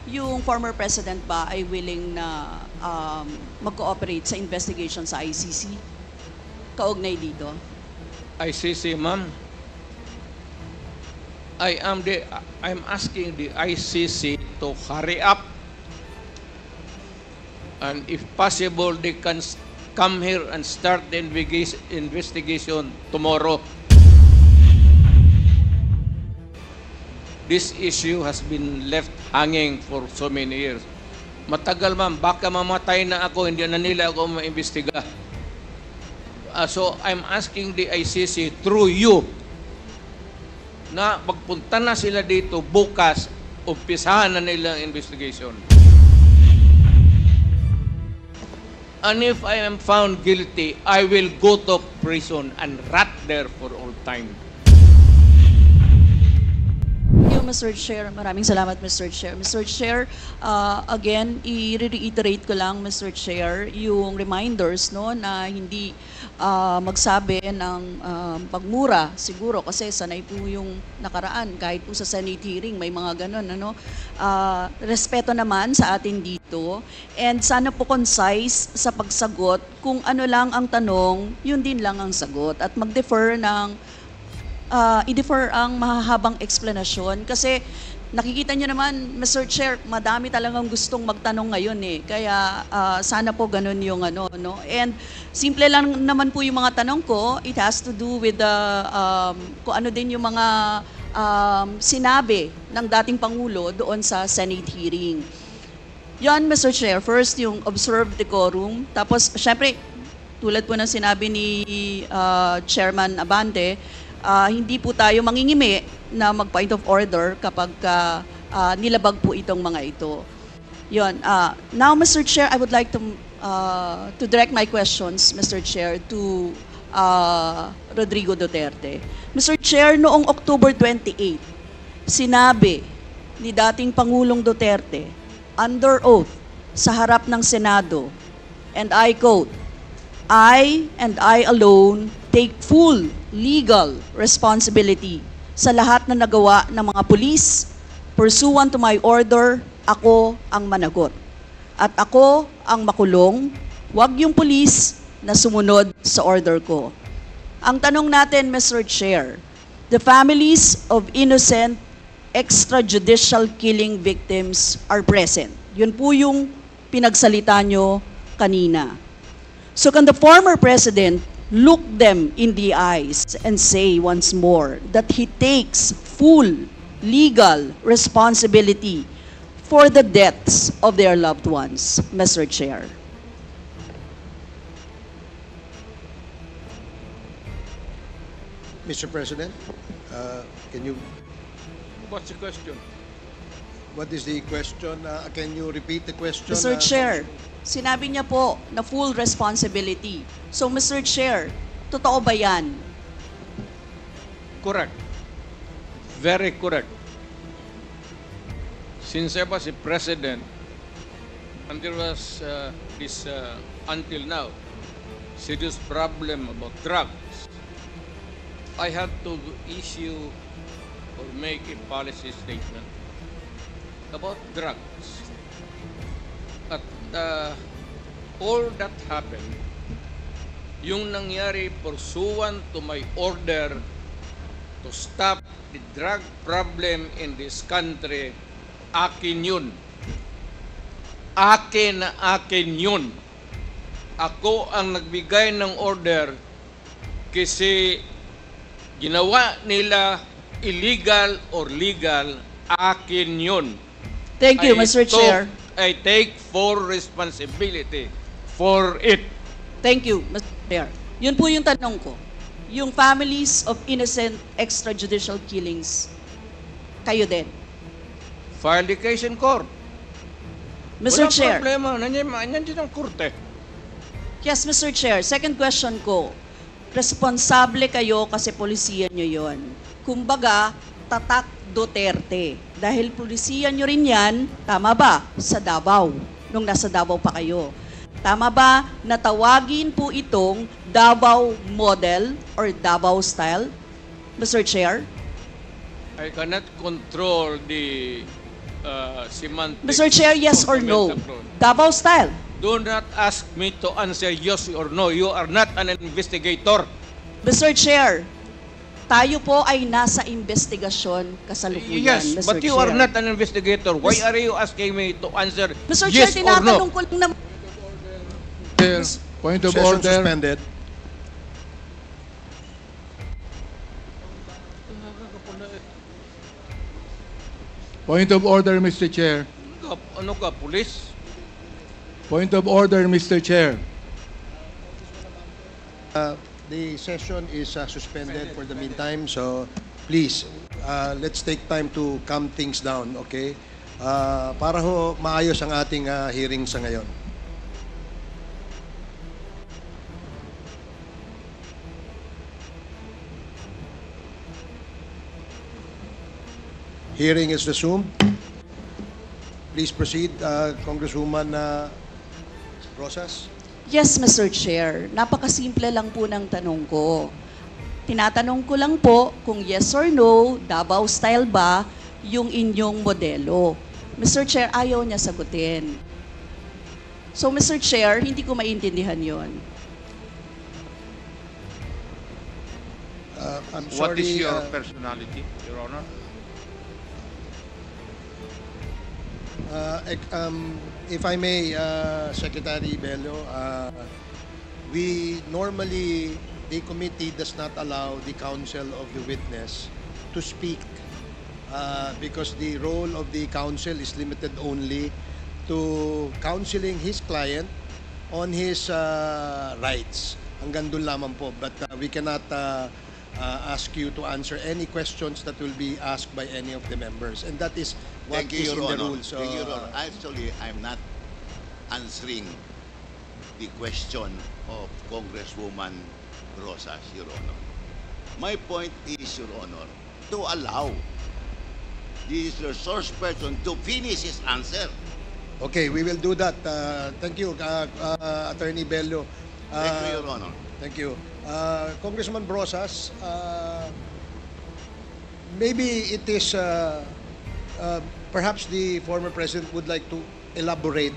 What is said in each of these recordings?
yung former president ba ay willing na mag-cooperate sa investigation sa ICC? Kaugnay dito. ICC, ma'am. I'm asking the ICC to hurry up, and if possible, they can come here and start the investigation tomorrow. This issue has been left hanging for so many years. Matagal, ma'am. Baka mamatay na ako, hindi na nila ako maimbestiga. So I'm asking the ICC through you na magpunta na sila dito bukas, umpisahan na nila ang investigation. And if I am found guilty, I will go to prison and rot there for all time. Thank you, Mr. Chair. Maraming salamat, Mr. Chair. Mr. Chair, again, i-reiterate ko lang, Mr. Chair, yung reminders no, na hindi magsabi ng pagmura siguro kasi sanay po yung nakaraan kahit po sa Senate hearing may mga ganun ano. Respeto naman sa atin dito and sana po concise sa pagsagot, kung ano lang ang tanong yun din lang ang sagot at mag-defer ng i-defer ang mahahabang explanation kasi nakikita nyo naman, Mr. Chair, madami talagang gustong magtanong ngayon eh. Kaya sana po ganun yung ano, no? And simple lang naman po yung mga tanong ko. It has to do with the, kung ano din yung mga sinabi ng dating Pangulo doon sa Senate hearing. Yan, Mr. Chair. First, yung observed decorum. Tapos, syempre, tulad po ng sinabi ni Chairman Abante, hindi po tayo mangingimi na mag-point of order kapag nilabag po itong mga ito. Yun. Now, Mr. Chair, I would like to direct my questions, Mr. Chair, to Rodrigo Duterte. Mr. Chair, noong October 28, sinabi ni dating Pangulong Duterte, under oath, sa harap ng Senado, and I quote, I and I alone take full legal responsibility sa lahat na nagawa ng mga pulis. Pursuant to my order, ako ang managot. At ako ang makulong, wag yung pulis na sumunod sa order ko. Ang tanong natin, Mr. Chair, the families of innocent extrajudicial killing victims are present. Yun po yung pinagsalita nyo kanina. So can the former president look them in the eyes and say once more that he takes full legal responsibility for the deaths of their loved ones, Mr. Chair? Mr. President, can you, What's the question? what is the question? Can you repeat the question? Mr. Chair, sinabi niya po na full responsibility. So, Mr. Chair, totoo ba yan? Correct. Very correct. Since I was a president, and there was this, until now, serious problem about drugs, I had to issue or make a policy statement about drugs. At all that happened, yung nangyari pursuant to my order to stop the drug problem in this country, akin yun. Akin na akin yun. Ako ang nagbigay ng order kasi ginawa nila illegal or legal, akin yun. Thank you, Mr. Chair. I take full responsibility for it. Thank you, Mr. Chair. Yun po yung tanong ko. Yung families of innocent extrajudicial killings, kayo din. File the case in court. Mr. Walang Chair. problema. Nandiyan ang korte. Yes, Mr. Chair. Second question ko. Responsable kayo kasi polisiyan nyo yon. Kumbaga, tatak Duterte. Dahil polisiyan nyo rin yan, tama ba? Sa Davao. Nung nasa Davao pa kayo. Tama ba na tawagin po itong Davao model or Davao style? Mr. Chair? I cannot control the semantic Mr. Chair, yes or no? compliment approach. Davao style. Do not ask me to answer yes or no. You are not an investigator. Mr. Chair, tayo po ay nasa investigasyon kasalukuyan, Yes, Mr. but you Chair. are not an investigator. Why are you asking me to answer Mr. Chair, yes or no? tinatanong ko lang naman. Chair, point of Session order. suspended. Point of order, Mr. Chair. Ano ka, police? Point of order, Mr. Chair. The session is suspended for the meantime, so please, let's take time to calm things down, okay? Para ho maayos ang ating hearing sa ngayon. Hearing is resumed. Please proceed, Congresswoman Rosas. Yes, Mr. Chair. Napakasimple lang po ng tanong ko. Tinatanong ko lang po kung yes or no, Davao style ba yung inyong modelo. Mr. Chair, ayaw niya sagutin. So, Mr. Chair, hindi ko maintindihan yon. I'm What is sorry, your personality, Your Honor? if I may, Secretary Bello, we normally, the committee does not allow the counsel of the witness to speak because the role of the counsel is limited only to counseling his client on his rights. Hanggang doon lamang po. But we cannot ask you to answer any questions that will be asked by any of the members. And that is what Thank you, is in Your the Honor. rules. Thank you, Your Honor. Actually, I'm not answering the question of Congresswoman Rosas, Your Honor. My point is, Your Honor, to allow the resource person to finish his answer. Okay, we will do that. Thank you, Attorney Bello. Thank you, Your Honor. Thank you. Congressman Brosas, maybe it is, perhaps the former president would like to elaborate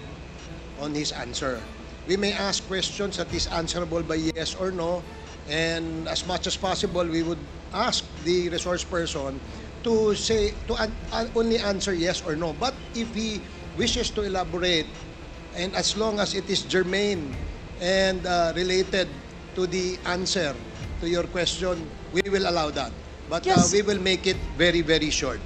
on his answer. We may ask questions that is answerable by yes or no, and as much as possible, we would ask the resource person to say, only answer yes or no. But if he wishes to elaborate, and as long as it is germane and related to the answer to your question, we will allow that. But Yes. we will make it very, very short.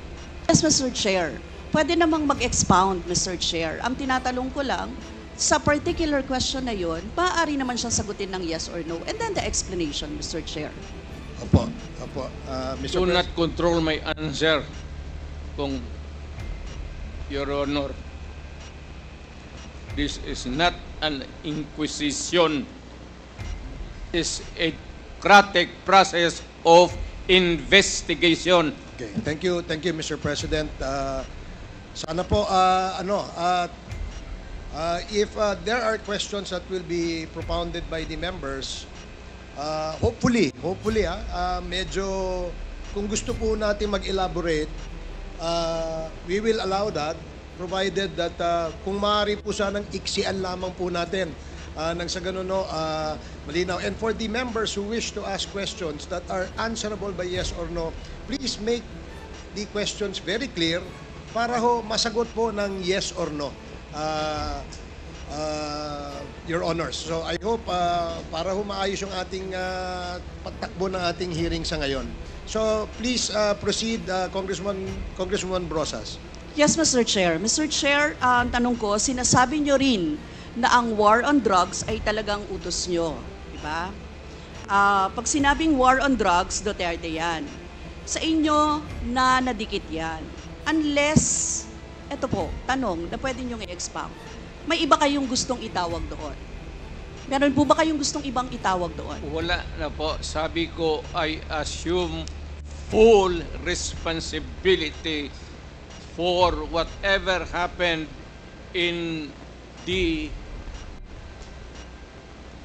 Yes, Mr. Chair. Pwede namang mag-expound, Mr. Chair. Ang tinatanong ko lang, sa particular question na yun, maaari naman siyang sagutin ng yes or no. And then the explanation, Mr. Chair. Opo, opo. Mr. Do Pres- not control my answer, kung Your Honor. This is not an inquisition. This is a democratic process of investigation. Okay, thank you, Mr. President. Sana po, if there are questions that will be propounded by the members, hopefully, medyo, kung gusto po natin mag-elaborate, we will allow that, provided that kung maaari po sanang iksian lamang po natin nang sa ganun, no, malinaw. And for the members who wish to ask questions that are answerable by yes or no, please make the questions very clear para ho masagot po ng yes or no, Your Honors. So I hope para ho maayos yung ating pagtakbo ng ating hearing sa ngayon. So please proceed, Congresswoman Brosas. Yes, Mr. Chair. Mr. Chair, ang tanong ko, sinasabi nyo rin na ang war on drugs ay talagang utos nyo. Diba? Pag sinabing war on drugs, Duterte yan. Sa inyo na nadikit yan. Unless, eto po, tanong na pwede nyo i-expound. May iba kayong gustong itawag doon? Meron po ba kayong gustong ibang itawag doon? Wala na po. Sabi ko, I assume full responsibility for whatever happened in the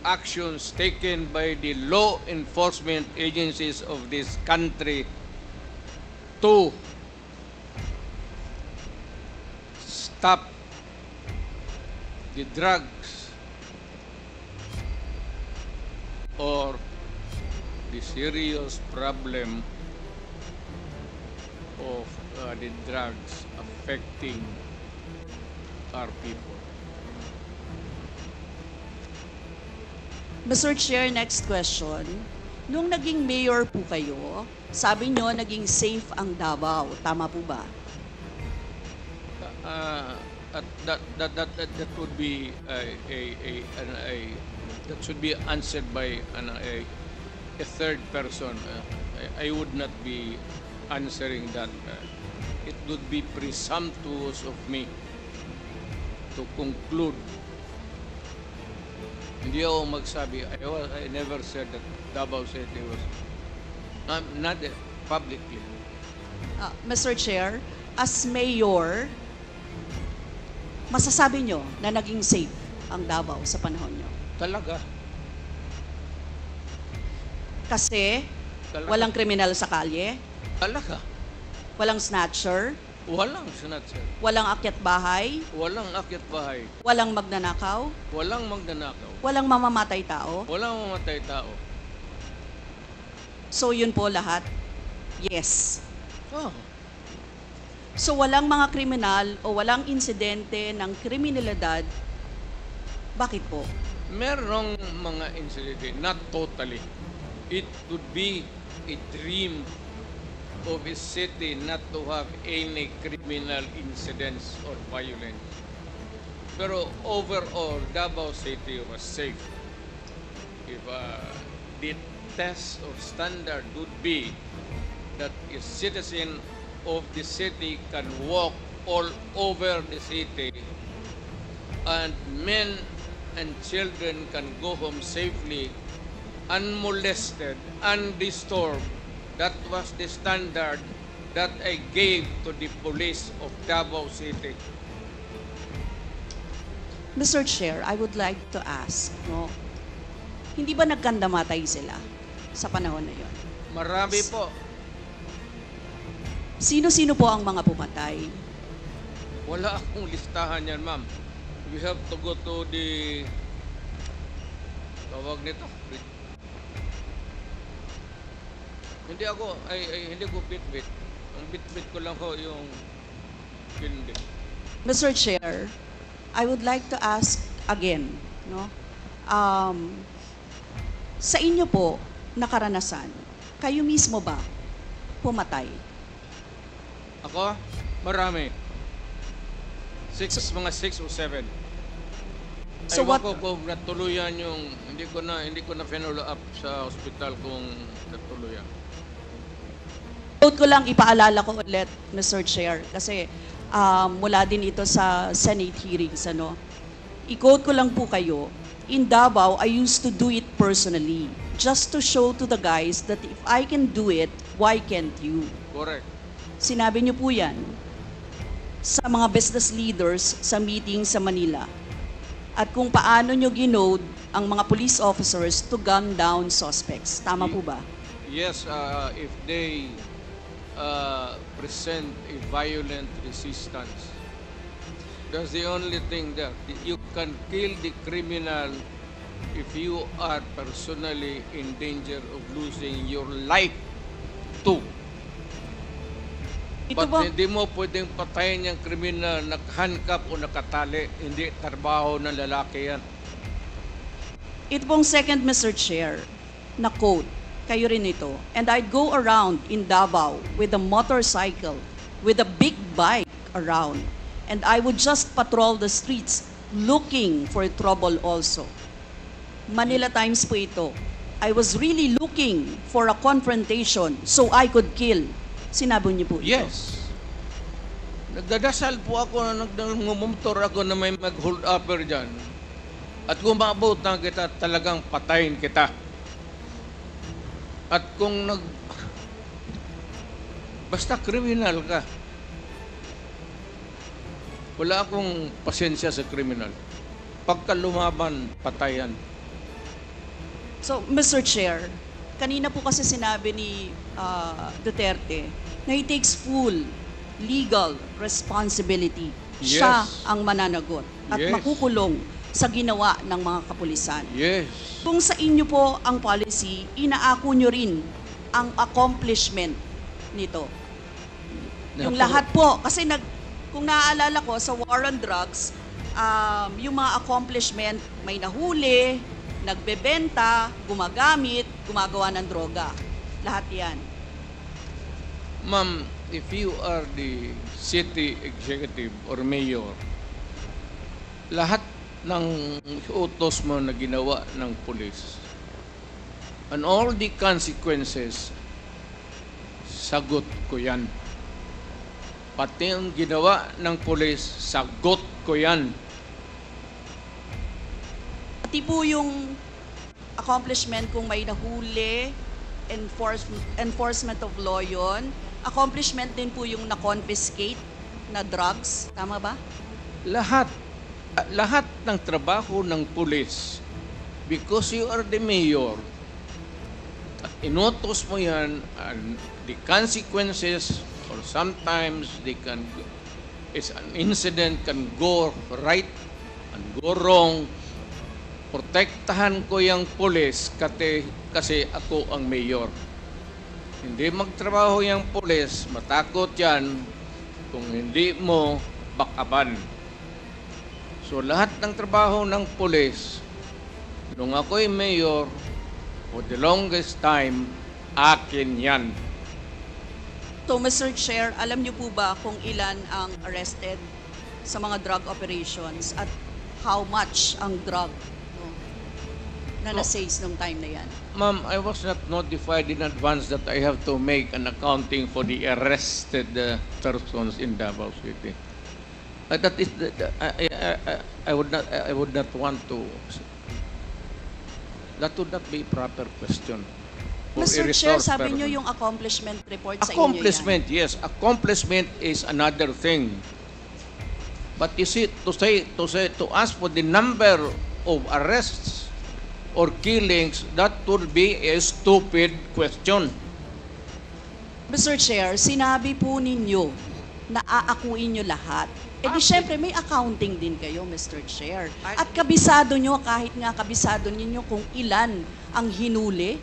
actions taken by the law enforcement agencies of this country to stop the drugs or the serious problem of the drugs affecting our people. Mr. Chair, next question. Nung naging mayor po kayo, sabi nyo naging safe ang Davao. Tama po ba? That would be that should be answered by a third person. I would not be answering that. It would be presumptuous of me to conclude. Hindi ako magsabi. I never said that Davao City was not publicly. Mr. Chair, as mayor, masasabi nyo na naging safe ang Davao sa panahon nyo? Talaga. Kasi Talaga. walang kriminal sa kalye, Talaga. walang snatcher, Walang sinatser. walang akyat bahay, Walang akyat bahay. walang magnanakaw, Walang magnanakaw. walang mamamatay tao. Walang mamatay tao. So yun po lahat, yes. Oh. So walang mga kriminal o walang insidente ng kriminalidad, bakit po? Merong mga incident, not totally. It would be a dream of a city not to have any criminal incidents or violence. Pero overall, Davao City was safe. If the test or standard would be that a citizen of the city can walk all over the city and men and children can go home safely, unmolested, undisturbed. That was the standard that I gave to the police of Davao City. Mr. Chair, I would like to ask, no, hindi ba nagkandamatay sila sa panahon na yon? Marami po. Sino-sino po ang mga pumatay? Wala akong listahan yan, ma'am. We have to go to the tawag nito. Hindi ko bit-bit. Ang bit-bit ko lang ho yung hindi. Mr. Chair, I would like to ask again, no? Sa inyo po na karanasan, kayo mismo ba pumatay? Ako? Marami. Mga 6 o 7. So Aywan what- ko kung natuluyan yung hindi ko na follow up sa ospital kung natuluyan. Quote ko lang, ipaalala ko ulit, Mr. Chair, kasi mula din ito sa Senate hearings, ano. I-quote ko lang po kayo, in Davao, I used to do it personally, just to show to the guys that if I can do it, why can't you? Correct. Sinabi niyo po yan sa mga business leaders sa meeting sa Manila. At kung paano niyo ginode ang mga police officers to gun down suspects. Tama po ba? Yes, if they present a violent resistance. That's the only thing there. You can kill the criminal if you are personally in danger of losing your life too. Ito But ba, hindi mo pwedeng patayin yung kriminal nakahandcuff o nakatali. Hindi trabaho ng lalaki yan. ito pong second, Mr. Chair, na quote, kayo rin ito. And I'd go around in Davao with a motorcycle, with a big bike around. And I would just patrol the streets looking for trouble also. Manila Times po ito. I was really looking for a confrontation so I could kill. Sinabi niyo po ito. Yes. Nagdadasal po ako na nagmumotor ako na may mag-hold upper dyan. At kung maabot na kita, talagang patayin kita. At kung basta kriminal ka, wala akong pasensya sa kriminal. Pagka lumaban, patayan. So, Mr. Chair, kanina po kasi sinabi ni Duterte na he takes full legal responsibility siya Yes. ang mananagot at Yes. makukulong sa ginawa ng mga kapulisan. Yes. Kung sa inyo po ang policy, inaako nyo rin ang accomplishment nito. Yung lahat po, kasi kung naaalala ko sa war on drugs, yung mga accomplishment, may nahuli, nagbebenta, gumagamit, gumagawa ng droga. Lahat yan. Ma'am, if you are the city executive or mayor, lahat ng utos mo na ginawa ng pulis, and all the consequences, sagot ko yan. Pati yung ginawa ng pulis, sagot ko yan. Pati po yung accomplishment kung may nahuli, enforcement of law yun. Accomplishment din po yung na-confiscate na drugs. Tama ba? Lahat ng trabaho ng pulis, because you are the mayor, at inutos mo yan, and the consequences, or sometimes an incident can go right and go wrong. Protektahan ko yung pulis kasi ako ang mayor. Hindi magtrabaho yung pulis, matakot yan kung hindi mo bakaban. So lahat ng trabaho ng pulis, nung ako'y mayor, for the longest time, akin yan. So, Mr. Chair, alam niyo po ba kung ilan ang arrested sa mga drug operations at how much ang drug na na-seize nung time na yan? Ma'am, I was not notified in advance that I have to make an accounting for the arrested persons in Davao City. That is, I would not want to. That would not be a proper question. For a Mr. Chair, resource sabi person. niyo yung accomplishment report sa inyo yan. Accomplishment, yes. Accomplishment is another thing. But you see, to ask for the number of arrests or killings, that would be a stupid question. Mr. Chair, sinabi po ninyo na aakuin nyo lahat. Eh di syempre may accounting din kayo, Mr. Chair. At kabisado nyo, kahit nga kabisado ninyo kung ilan ang hinuli,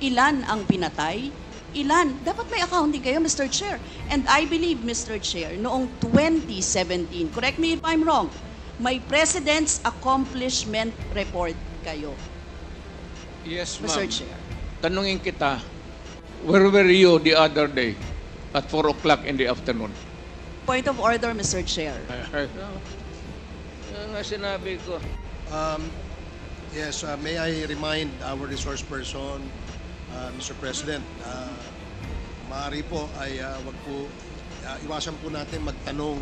ilan ang pinatay, ilan. Dapat may accounting kayo, Mr. Chair. And I believe, Mr. Chair, noong 2017, correct me if I'm wrong, may President's Accomplishment Report kayo, Yes, ma'am. Mr. Chair. Tanungin kita, where were you the other day at 4 o'clock in the afternoon? Point of order, Mr. Chair. Yan nga sinabi ko. Yes, may I remind our resource person, Mr. President, maaari po ay wag po, iwasan po natin magtanong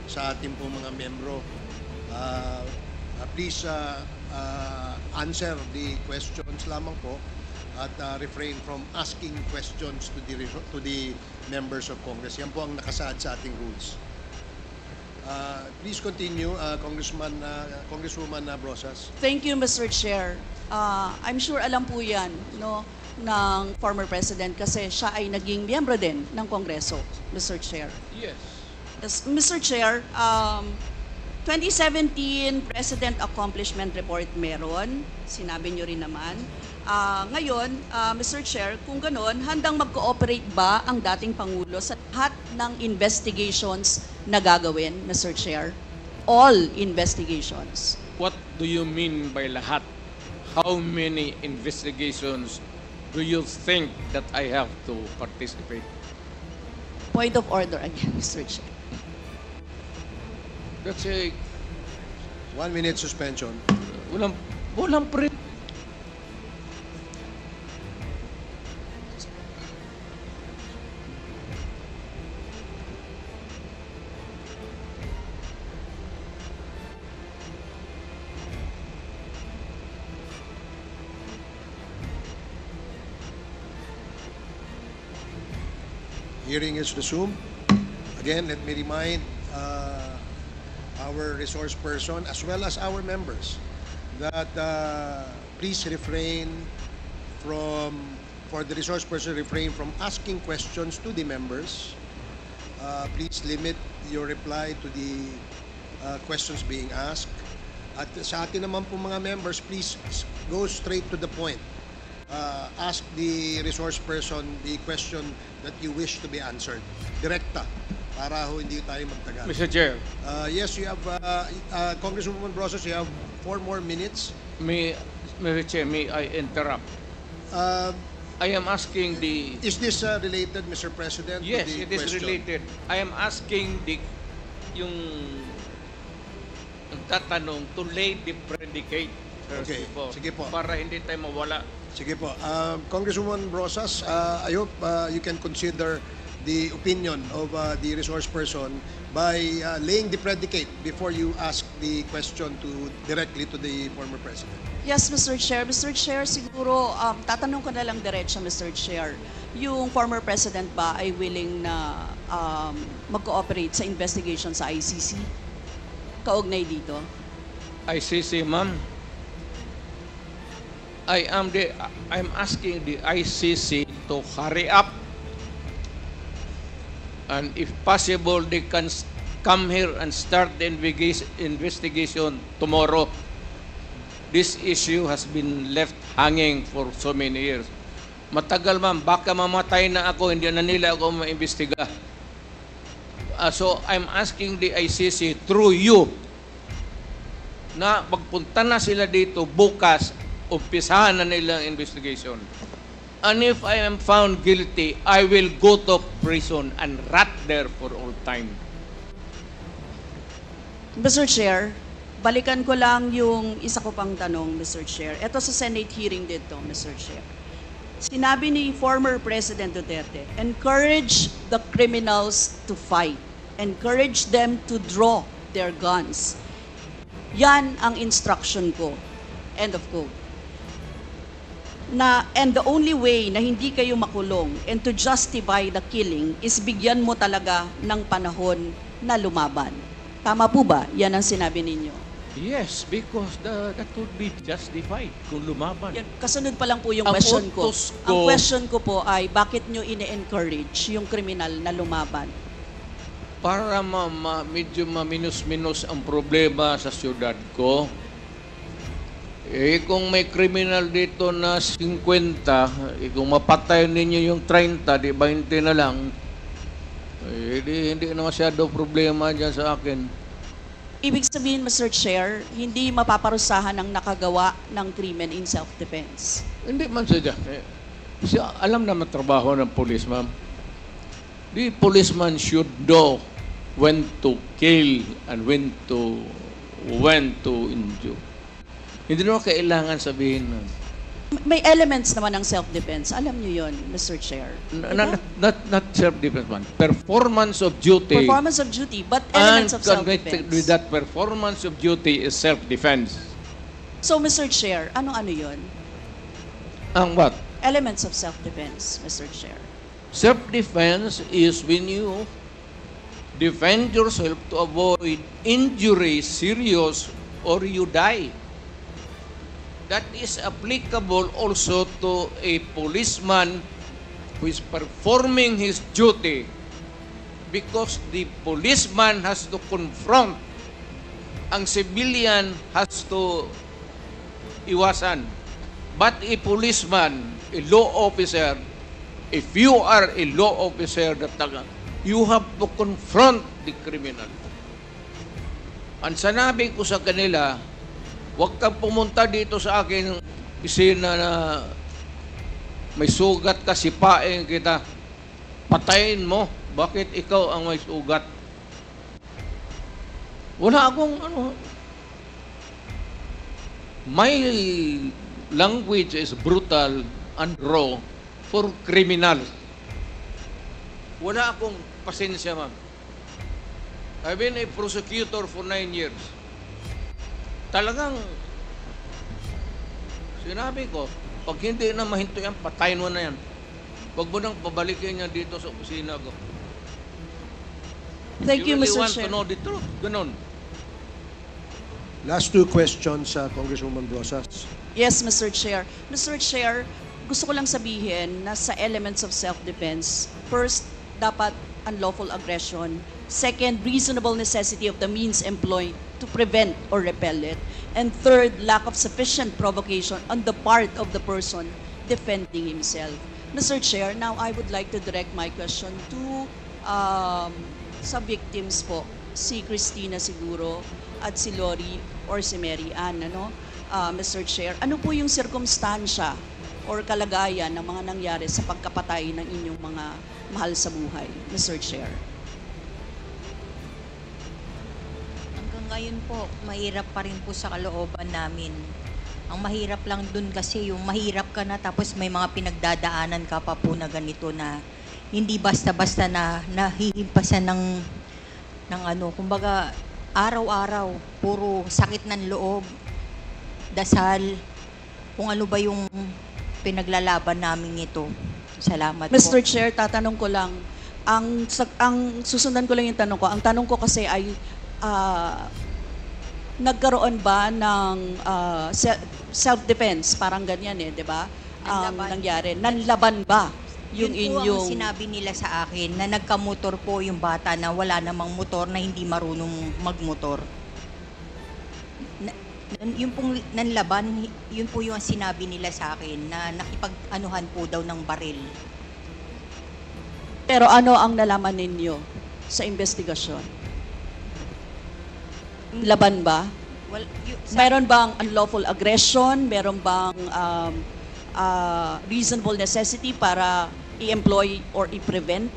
sa ating po mga membro. Please answer the questions lamang po at refrain from asking questions to the members of Congress. Yan po ang nakasaad sa ating rules. Please continue, Congresswoman Brosas. Thank you, Mr. Chair. I'm sure alam po yan, no, ng former President kasi siya ay naging miyembro din ng Kongreso, Mr. Chair. Yes. Yes, Mr. Chair, 2017 President Accomplishment Report meron, sinabi nyo rin naman. Ngayon, Mr. Chair, kung ganon, handang mag-cooperate ba ang dating Pangulo sa lahat ng investigations na gagawin, Mr. Chair? All investigations. What do you mean by lahat? How many investigations do you think that I have to participate? Point of order again, Mr. Chair. That's a 1 minute suspension. walang pre. Hearing is resumed. Again, let me remind our resource person as well as our members that please refrain for the resource person, refrain from asking questions to the members. Please limit your reply to the questions being asked. At sa atin naman po mga members, please go straight to the point. Ask the resource person the question that you wish to be answered. Direkta, para ho hindi tayo magtagal. Mr. Chair, Yes, you have, Congresswoman Brosas, you have 4 more minutes. Mr. Chair, may I interrupt? I am asking the... Is this related, Mr. President? to Yes, the it is question? related. I am asking yung tatanong to lay the predicate first Okay, before, sige po. para hindi tayo mawala. Sige po. Congresswoman Brosas, I hope you can consider the opinion of the resource person by laying the predicate before you ask the question directly to the former president. Yes, Mr. Chair. Mr. Chair, siguro, tatanong ko na lang diretso, Mr. Chair. Yung former president ba ay willing na mag-cooperate sa investigation sa ICC? Kaugnay dito? ICC, ma'am. I'm asking the ICC to hurry up, and if possible, they can come here and start the investigation tomorrow. This issue has been left hanging for so many years. Matagal, ma'am. Baka mamatay na ako, hindi na nila ako maimbestiga. So I'm asking the ICC through you na magpunta na sila dito bukas, umpisahan na nila ang investigation. And if I am found guilty, I will go to prison and rot there for all time. Mr. Chair, balikan ko lang yung isa ko pang tanong, Mr. Chair. Ito sa Senate hearing dito, Mr. Chair. Sinabi ni former President Duterte, encourage the criminals to fight. Encourage them to draw their guns. Yan ang instruction ko. End of quote. And the only way na hindi kayo makulong and to justify the killing is bigyan mo talaga ng panahon na lumaban. Tama po ba? Yan ang sinabi ninyo. Yes, because that would be justified kung lumaban. Yan, kasunod pa lang po yung Ang question ko. utos ko- Ang question ko po ay, bakit nyo ine-encourage yung kriminal na lumaban? Para medyo maminus-minus ang problema sa syudad ko. Kung may kriminal dito na 50, kung mapatay ninyo yung 30, di 20 na lang, hindi na masyado problema dyan sa akin. Ibig sabihin, Mr. Chair, hindi mapaparusahan ang nakagawa ng krimen in self-defense. Hindi man siya. Kasi alam naman trabaho ng police, ma'am. The policeman should know when to kill and when to injure. Hindi naman kailangan sabihin na. May elements naman ng self-defense. Alam niyo yon, Mr. Chair. Not self-defense, man. Performance of duty. Performance of duty, but elements of connected self-defense. with that performance of duty is self-defense. So, Mr. Chair, ano-ano yon? Ang what? Elements of self-defense, Mr. Chair. Self-defense is when you defend yourself to avoid injury, serious, or you die. That is applicable also to a policeman who is performing his duty, because the policeman has to confront, ang civilian has to iwasan. But a policeman, a law officer, if you are a law officer, you have to confront the criminal. Ang sanabi ko sa kanila, huwag kang pumunta dito sa akin opisina na may sugat ka, sipain kita, patayin mo. Bakit ikaw ang may sugat? Wala akong my language is brutal and raw for criminals. Wala akong pasensya, ma'am. I've been a prosecutor for 9 years. Talagang sinabi ko, pag hindi na mahinto yan, patayin mo na yan. Huwag mo nang pabalikin yan dito sa opisina ko. Thank you, really Mr. want Chair. to know the truth. Ganon. Last 2 questions, Congresswoman Brosas. Yes, Mr. Chair. Mr. Chair, gusto ko lang sabihin na sa elements of self-defense, first, dapat unlawful aggression. Second, reasonable necessity of the means employed to prevent or repel it. And third, lack of sufficient provocation on the part of the person defending himself. Mr. Chair, now I would like to direct my question to sa victims po, si Christina siguro at si Lori or si Mary Ann, ano? Mr. Chair, ano po yung sirkumstansya or kalagayan ng mga nangyari sa pagkapatay ng inyong mga mahal sa buhay, Mr. Chair? Hanggang ngayon po, mahirap pa rin po sa kalooban namin. Ang mahirap lang dun kasi yung mahirap ka na tapos may mga pinagdadaanan ka pa po na ganito na hindi basta-basta na nahihimpasan ng ano, kumbaga araw-araw, puro sakit ng loob, dasal, kung ano ba yung pinaglalaban namin ito. Salamat Mr. po. Chair, tatanong ko lang, ang susundan ko lang yung tanong ko. Ang tanong ko kasi ay, nagkaroon ba ng self-defense? Parang ganyan eh, di ba? Ang Nanlaban. nangyari. Nanlaban ba yung Yun po inyong... ang sinabi nila sa akin na nagkamotor po yung bata na wala namang motor na hindi marunong magmotor. Yung pong nanlaban, yun po yung sinabi nila sa akin na nakipag-anuhan po daw ng baril. Pero ano ang nalaman ninyo sa investigasyon? Laban ba? Well, Meron bang unlawful aggression? Meron bang reasonable necessity para i-employ or i-prevent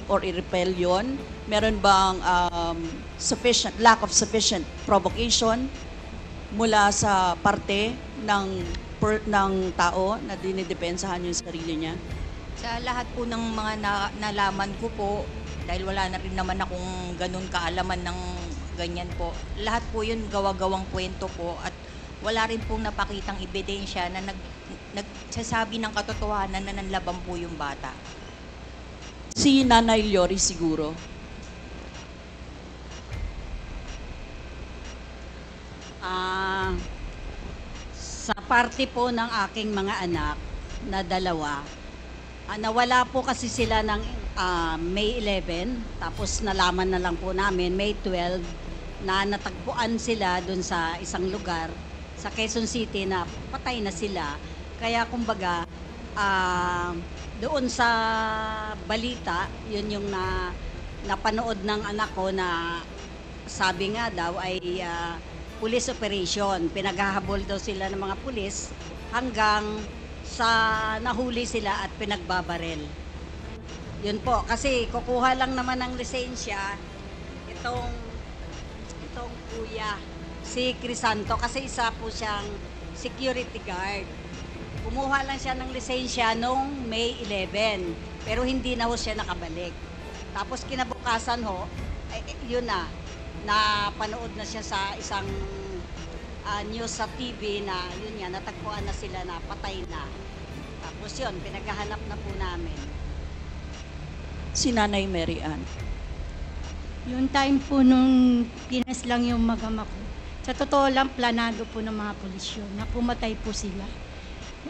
or i-repel yun? Meron bang lack of sufficient provocation mula sa parte ng tao na dinidepensahan yung sarili niya? Sa lahat po ng mga nalaman ko po, dahil wala na rin naman akong ganun kaalaman ng ganyan po, lahat po yun gawa-gawang kwento po at wala rin pong napakitang ebidensya na nagsasabi ng katotohanan na nanlaban po yung bata. Si Nanay Lori siguro. Sa parte po ng aking mga anak na dalawa, nawala po kasi sila ng May 11, tapos nalaman na lang po namin May 12 na natagpuan sila dun sa isang lugar sa Quezon City na patay na sila. Kaya kumbaga, doon sa balita, yun yung napanood ng anak ko na sabi nga daw ay police operation. Pinaghahabol daw sila ng mga pulis hanggang sa nahuli sila at pinagbabarel. Yun po, kasi kukuha lang naman ng lisensya itong kuya, si Crisanto, kasi isa po siyang security guard. Kumuha lang siya ng lisensya noong May 11, pero hindi na ho siya nakabalik. Tapos kinabukasan ho, yun na panood na siya sa isang news sa TV na yun nga, natagpuan na sila na patay na. Tapos yun, pinaghahanap na po namin. Si Nanay Mary Ann. Yung time po nung pinas lang yung mag-ama ko, sa totoo lang, planado po ng mga pulis yun, na pumatay po sila.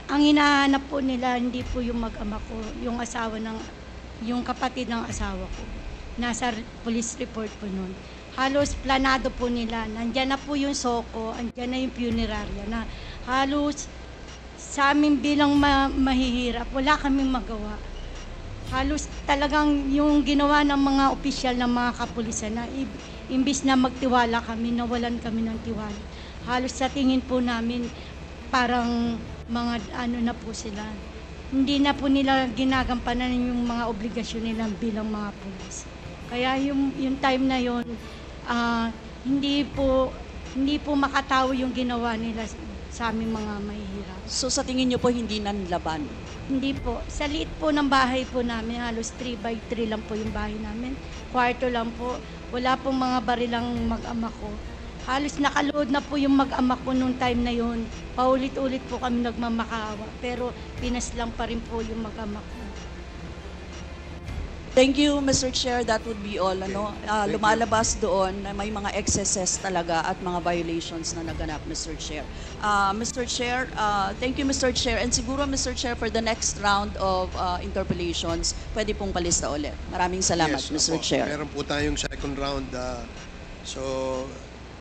Ang hinahanap po nila, hindi po yung mag-ama ko, yung kapatid ng asawa ko. Nasa police report po nun. Halos planado po nila, nandyan na po yung soko, andyan na yung punerarya, na halos sa amin bilang mahihirap, wala kaming magawa. Halos talagang yung ginawa ng mga opisyal ng mga kapulisan na imbis na magtiwala kami, nawalan kami ng tiwala. Halos sa tingin po namin parang mga na po sila. Hindi na po nila ginagampanan yung mga obligasyon nila bilang mga pulis. Kaya yung time na yon, hindi po makatawo yung ginawa nila sa aming mga mahihirap. So sa tingin niyo po hindi nanlaban? Hindi po. Sa liit po ng bahay po namin, halos 3x3 lang po yung bahay namin. Kwarto lang po. Wala pong mga barilang mag-ama ko. Halos nakalood na po yung mag-ama ko nung time na yun. Paulit-ulit po kami nagmamakaawa. Pero pinas lang pa rin po yung mag-ama ko. Thank you, Mr. Chair. That would be all. Ano? Thank you. Lumalabas doon na may mga excesses talaga at mga violations na naganap, Mr. Chair. Mr. Chair, thank you, Mr. Chair. And siguro, Mr. Chair, for the next round of interpellations, pwede pong palista ulit. Maraming salamat, Yes, Mr. opo. Chair. Meron po tayong second round. So,